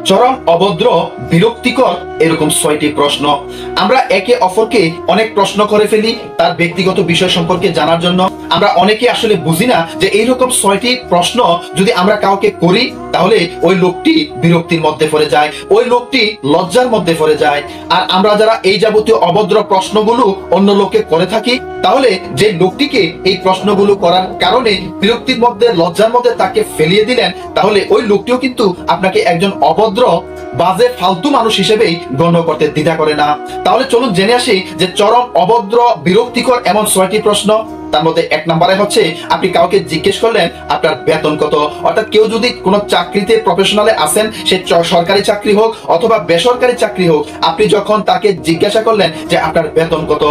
চরম অভদ্র, বিরক্তিকর এরকম 6টি প্রশ্ন। আমরা একে অপরকে অনেক প্রশ্ন করে ফেলি তার ব্যক্তিগত বিষয় সম্পর্কে জানার জন্য। আমরা অনেকে আসলে বুঝি না যে এইরকম 6টি প্রশ্ন যদি আমরা কাউকে করি তাহলে ওই লোকটি বিরক্তির মধ্যে পড়ে যায়, ওই লোকটি লজ্জার মধ্যে পড়ে যায়। আর আমরা যারা এই যাবতীয় অভদ্র প্রশ্নগুলো অন্য লোককে করে থাকি, তাহলে যে লোকটিকে এই প্রশ্নগুলো করার কারণে বিরক্তির মধ্যে, লজ্জার মধ্যে তাকে ফেলিয়ে দিলেন, তাহলে ওই লোকটিও কিন্তু আপনাকে একজন অভদ্র, বাজে, ফালতু মানুষ হিসেবেই গণ্য করতে দ্বিধা করে না। তাহলে চলুন জেনে আসি যে চরম অভদ্র, বিরক্তিকর এমন 6টি প্রশ্ন। তার মধ্যে 1 নম্বরে হচ্ছে, আপনি কাউকে জিজ্ঞেস করলেন আপনার বেতন কত। অর্থাৎ কেউ যদি কোনো চাকরিতে, প্রফেশনালে আছেন, সে সরকারি চাকরি হোক অথবা বেসরকারি চাকরি হোক, আপনি যখন তাকে জিজ্ঞাসা করলেন যে আপনার বেতন কত,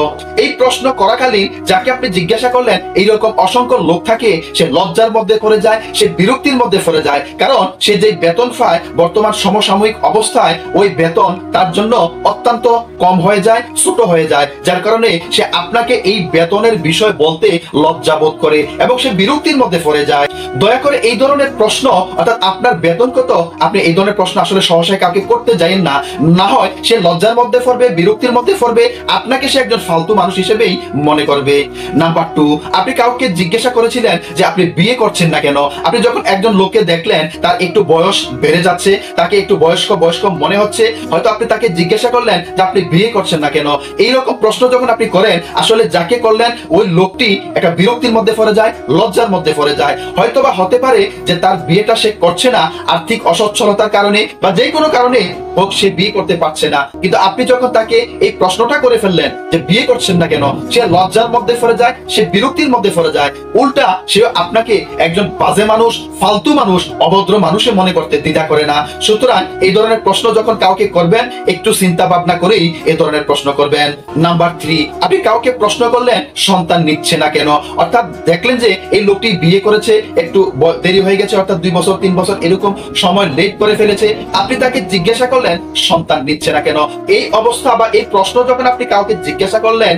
এই প্রশ্ন করাকালীন যাকে আপনি জিজ্ঞাসা করলেন এইরকম অসংখ্য লোক থাকে, সে লজ্জার মধ্যে পড়ে যায়, সে বিরক্তির মধ্যে পড়ে যায়। কারণ সে যে বেতন পায় বর্তমান সমসাময়িক অবস্থায়, ওই বেতন তার জন্য অত্যন্ত কম হয়ে যায়, ছোট হয়ে যায়, যার কারণে সে আপনাকে এই বেতনের বিষয় বলতে লজ্জা বোধ করে এবং সে বিরক্তির মধ্যে পড়ে যায়। দয়া করে এই ধরনের প্রশ্ন, অর্থাৎ আপনার বেতন কত, আপনি এই ধরনের প্রশ্ন আসলে সহসায় কাউকে করতে যাইেন না। না হয় সে লজ্জার মধ্যে পড়বে, বিরক্তির মধ্যে পড়বে, আপনাকে সে একজন ফালতু মানুষ হিসেবেই মনে করবে। নাম্বার 2, আপনি কাউকে জিজ্ঞাসা করেছিলেন যে আপনি বিয়ে করছেন না কেন। আপনি যখন একজন লোককে দেখলেন তার একটু বয়স বেড়ে যাচ্ছে, তাকে একটু বয়স্ক বয়স্ক মনে হচ্ছে, হয়তো আপনি তাকে জিজ্ঞাসা করলেন যে আপনি বিয়ে করছেন না কেন। এইরকম প্রশ্ন যখন আপনি করেন, আসলে যাকে করলেন ওই লোকটি একটা বিরক্তির মধ্যে পড়ে যায়, লজ্জার মধ্যে পড়ে যায়। হয়তোবা হতে পারে যে তার বিয়েটা সে করছে না আর্থিক অসচ্ছলতার কারণে বা যে কোনো কারণে হোক, সে বিয়ে করতে পারছে না। কিন্তু আপনি যখন তাকে এই প্রশ্নটা করে ফেললেন যে বিয়ে করছেন না কেন, সে লজ্জার মধ্যে পড়ে যায়, সে বিরক্তির মধ্যে পড়ে যায়। উল্টা সে আপনাকে একজন বাজে মানুষ, ফালতু মানুষ, অভদ্র মানুষে মনে করতে দ্বিধা করে না। সুতরাং এই ধরনের প্রশ্ন যখন কাউকে করবেন, একটু চিন্তা ভাবনা করেই এই ধরনের প্রশ্ন করবেন। নাম্বার 3, আপনি কাউকে প্রশ্ন করলেন সন্তান নিচ্ছে না কেন। অর্থাৎ দেখলেন যে এই লোকটি বিয়ে করেছে, একটু দেরি হয়ে গেছে, অর্থাৎ 2 বছর 3 বছর এরকম সময় লেট করে ফেলেছে। আপনি তাকে জিজ্ঞাসা করলেন সন্তান নিচ্ছে না কেন। এই অবস্থা বা এই প্রশ্ন যখন আপনি কাউকে জিজ্ঞাসা করলেন,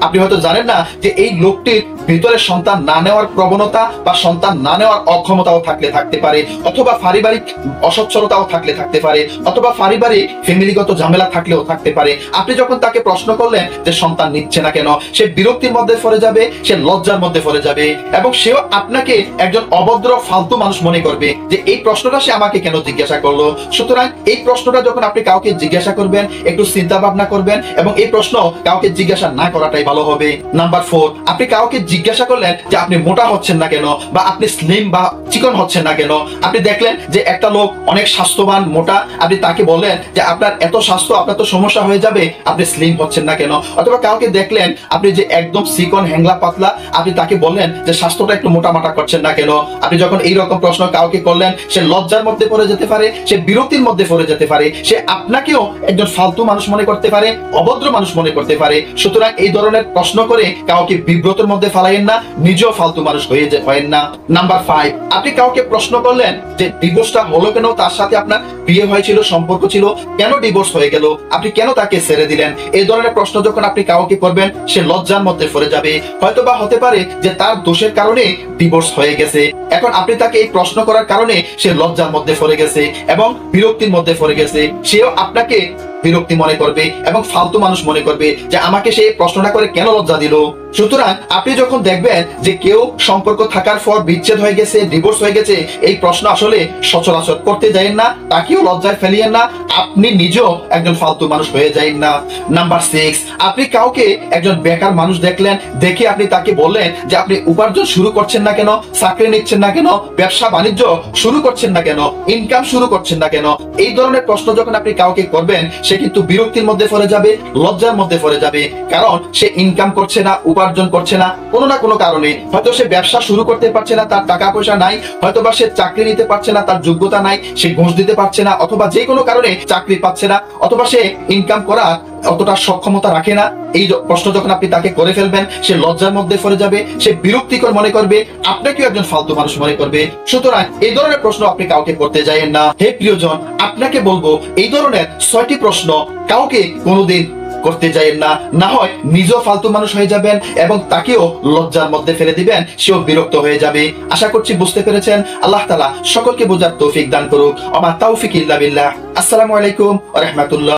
আপনি হয়তো জানেন না যে এই লোকটির ভিতরে সন্তান না নেওয়ার প্রবণতা বা সন্তান না নেওয়ার অক্ষমতাও থাকতে পারে, অথবা পারিবারিক অসচ্ছলতাও থাকতে পারে, অথবা পারিবারিক ফ্যামিলিগত ঝামেলা থাকলেও থাকতে পারে। আপনি যখন তাকে প্রশ্ন করলেন যে সন্তান নিচ্ছে না কেন, সে বিরক্তির মধ্যে পড়ে যাবে, সে লজ্জার মধ্যে পড়ে যাবে এবং সেও আপনাকে একজন অভদ্র, ফালতু মানুষ মনে করবে যে এই প্রশ্নটা সে আমাকে কেন জিজ্ঞাসা করলো। সুতরাং এই প্রশ্নটা যখন আপনি কাউকে জিজ্ঞাসা করবেন, একটু চিন্তা ভাবনা করবেন এবং এই প্রশ্ন কাউকে জিজ্ঞাসা না করাটাই ভালো হবে। নাম্বার 4, আপনি কাউকে জিজ্ঞাসা করলেন যে আপনি মোটা হচ্ছেন না কেন বা আপনি স্লিম বা চিকন হচ্ছেন না কেন। আপনি দেখলেন যে একটা লোক অনেক স্বাস্থ্যবান, মোটা, আপনি তাকে বললেন যে আপনার এত স্বাস্থ্য, আপনার তো সমস্যা হয়ে যাবে, আপনি স্লিম হচ্ছেন না কেন। অথবা কাউকে দেখলেন আপনি যে একদম চিকন, হ্যাংলা, পাতলা, আপনি তাকে বললেন যে স্বাস্থ্যটা একটু মোটা মাটা করছেন না কেন। আপনি যখন এইরকম প্রশ্ন কাউকে করলেন, সে লজ্জার মধ্যে পড়ে যেতে পারে, সে বিরক্তির মধ্যে পড়ে যেতে পারে, সে আপনাকেও একজন ফালতু মানুষ মনে করতে পারে, অভদ্র মানুষ মনে করতে পারে। সুতরাং এই ধরনের প্রশ্ন করে কাউকে বিব্রতের মধ্যে ফেলাইয়েন না, নিজেও ফালতু মানুষ হয়েন না। নাম্বার 5, আপনি কাউকে প্রশ্ন করলেন যে ডিভোর্সটা হলো কেন, তার সাথে আপনার বিয়ে হয়েছিল, সম্পর্ক ছিল, কেন ডিভোর্স হয়ে গেল, আপনি কেন তাকে ছেড়ে দিলেন। এই ধরনের প্রশ্ন যখন আপনি কাউকে করবেন, সে লজ্জার মধ্যে পড়ে যাবে। হয়তোবা হতে পারে যে তার দোষের কারণে ডিভোর্স হয়ে গেছে। এখন আপনি তাকে এই প্রশ্ন করার কারণে সে লজ্জার মধ্যে পড়ে গেছে এবং বিরক্তির মধ্যে পড়ে গেছে। সেও আপনাকে বিরক্তি মনে করবে এবং ফালতু মানুষ মনে করবে যে আমাকে সে প্রশ্নটা করে কেন লজ্জা দিল। সুতরাং আপনি যখন দেখবেন যে কেউ সম্পর্ক থাকার পর বিচ্ছেদ হয়ে গেছে, ডিভোর্স হয়ে গেছে, এই প্রশ্ন আসলে সচরাচর করতে যাইেন না, তাকেও লজ্জায় ফেলিয়েন না, আপনি নিজেও একজন ফালতু মানুষ হয়ে যাইেন না। নাম্বার 6, আপনি কাউকে একজন বেকার মানুষ দেখলেন, দেখে আপনি তাকে বললেন যে আপনি উপার্জন শুরু করছেন না কেন, চাকরি নিচ্ছেন না কেন, ব্যবসা বাণিজ্য শুরু করছেন না কেন, ইনকাম শুরু করছেন না কেন। এই ধরনের প্রশ্ন যখন আপনি কাউকে করবেন, সে কিন্তু বিরক্তির মধ্যে পড়ে যাবে, লজ্জার মধ্যে পড়ে যাবে। কারণ সে ইনকাম করছে না, উপার্জন করছে না, কোনো না কোনো কারণে। হয়তো সে ব্যবসা শুরু করতে পারছে না, তার টাকা পয়সা নাই, হয়তোবা সে চাকরি নিতে পারছে না, তার যোগ্যতা নাই, সে ঘুষ দিতে পারছে না, অথবা যে কোনো কারণে চাকরি পাচ্ছে না, অথবা সে ইনকাম করা অতটা সক্ষমতা রাখে না। এই প্রশ্ন যখন আপনি তাকে করে ফেলবেন, সে লজ্জার মধ্যে পড়ে যাবে, সে বিরক্তিকর মনে করবে, আপনাকেও একজন ফালতু মানুষ মনে করবে। সুতরাং এই ধরনের প্রশ্ন আপনি কাউকে করতে যাইেন না। হে প্রিয়জন, আপনাকে বলবো এই ধরনের 6টি প্রশ্ন কাউকে কোনোদিন করতে যাইয়েন না, না হয় নিজেও ফালতু মানুষ হয়ে যাবেন এবং তাকেও লজ্জার মধ্যে ফেলে দিবেন, সেও বিরক্ত হয়ে যাবে। আশা করছি বুঝতে পেরেছেন। আল্লাহ তাআলা সকলকে বোঝার তৌফিক দান করুক। আমা তাওফিক ইল্লা বিল্লাহ। আসসালামু আলাইকুম ওয়া রাহমাতুল্লাহ।